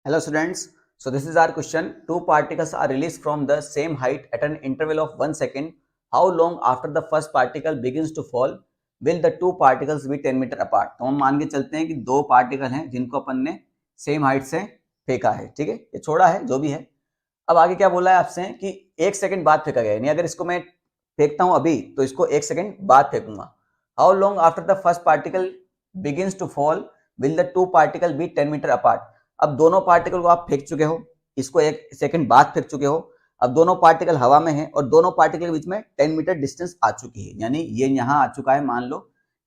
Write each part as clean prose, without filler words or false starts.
Hello students, so this is our question. Two particles are released from the same height at an interval of 1 second. How long after the first particle begins to fall will the two particles be 10 metre apart? तो हम मान के चलते हैं कि दो particle हैं जिनको अपन ने सेम हाइट से फेंका है, ठीक है, ये छोड़ा है जो भी है। अब आगे क्या बोला है आपसे कि 1 सेकंड बाद फेंका गया, यानी अगर इसको मैं फेंकता हूं अभी तो इसको 1 सेकंड बाद फेंकूंगा। How long after the first particle begins to fall will the two particle be 10 meter apart? अब दोनों पार्टिकल को आप फेंक चुके हो, इसको 1 सेकंड बाद फेंक चुके हो। अब दोनों पार्टिकल हवा में है और दोनों पार्टिकल के बीच में 10 मीटर डिस्टेंस आ चुकी है, यानी ये यहाँ आ चुका है। मान लो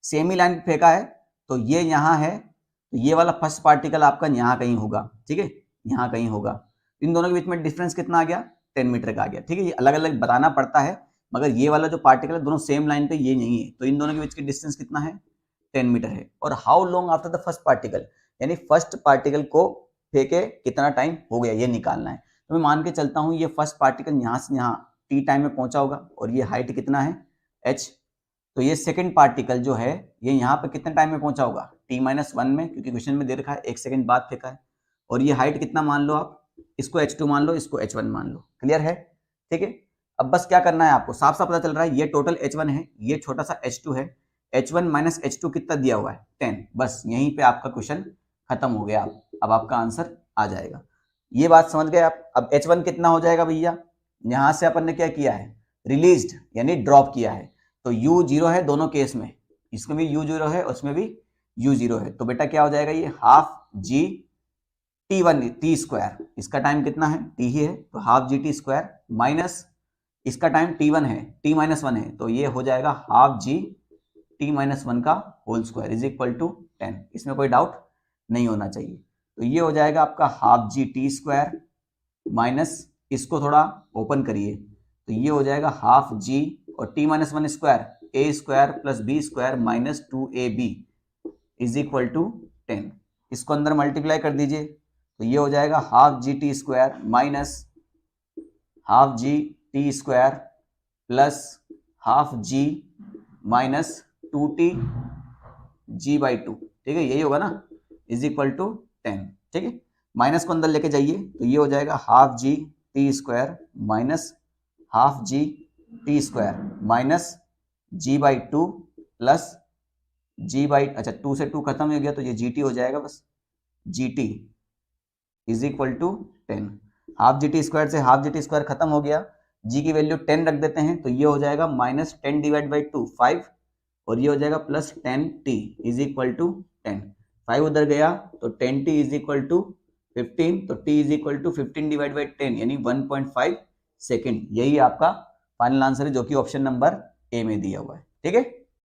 सेम ही लाइन फेंका है तो ये यहाँ है, तो ये वाला फर्स्ट पार्टिकल आपका यहाँ कहीं होगा, ठीक है, यहाँ कहीं होगा। इन दोनों के बीच में डिफरेंस कितना आ गया? 10 मीटर का आ गया, ठीक है। ये अलग अलग बताना पड़ता है, मगर ये वाला जो पार्टिकल है दोनों सेम लाइन पे ये नहीं है, तो इन दोनों के बीच की डिस्टेंस कितना है? 10 मीटर है। और how long after the first particle, यानी फर्स्ट पार्टिकल को फेंके कितना टाइम हो गया ये निकालना है। तो मैं मान के चलता हूं ये फर्स्ट पार्टिकल यहां से यहां टी टाइम में पहुंचा होगा और ये हाइट कितना है? h। तो ये सेकंड पार्टिकल जो है ये यहाँ पे कितने टाइम में पहुंचा होगा? t-1 में, क्योंकि क्वेश्चन में दे रखा है 1 सेकंड बाद फेंका है। और ये हाइट कितना मान लो आप? इसको h2 मान लो, इसको h1 मान लो। क्लियर है? ठीक है। अब बस क्या करना है आपको, साफ साफ पता चल रहा है ये टोटल h1 है, ये छोटा सा h2 है। h1 माइनस h2 कितना दिया हुआ है? 10। बस यहीं पे आपका क्वेश्चन खत्म हो गया। अब आपका आंसर आ जाएगा। ये बात समझ गए आप? अब h1 कितना हो जाएगा भैया? यहां से अपन ने क्या किया है? रिलीज्ड यानी ड्रॉप किया है, तो u 0 है दोनों केस में, इसमें भी u 0 है उसमें भी u 0 है। तो बेटा क्या हो जाएगा? ये हाफ g t स्क्वायर, इसका टाइम कितना है? t ही है, तो half g t square minus इसका टाइम t1 है, t-1 है, तो ये हो जाएगा हाफ g t-1 का whole square is equal to 10। इसमें कोई डाउट नहीं होना चाहिए। तो ये हो जाएगा आपका half G T square minus, इसको थोड़ा ओपन करिए, तो ये हो जाएगा हाफ जी और t-1 square A square plus B square minus 2ab is equal to 10। इसको अंदर मल्टीप्लाई कर दीजिए, तो ये हो जाएगा half G T square minus half G T square plus half g minus 2t g/2, ठीक है, यही होगा ना, इज इक्वल टू 10। ठीक है, माइनस को अंदर लेके जाइए, तो ये हो जाएगा half G T square minus half G T square minus g/2 plus अच्छा 2 से 2 खत्म हो गया तो ये gt हो जाएगा, बस gt is equal to 10। Half G T square से हाफ जी टी स्क्वायर खत्म हो गया, g की वैल्यू 10 रख देते हैं, तो ये हो जाएगा माइनस 10 डिवाइड बाई 2 5, और ये हो जाएगा plus 10t is equal to 10। 5 उधर गया तो 10t इज इक्वल टू 15, तो t is equal to 15 divide by 10 यानी 1.5 सेकेंड। यही आपका फाइनल आंसर है जो कि ऑप्शन नंबर ए में दिया हुआ है। ठीक है।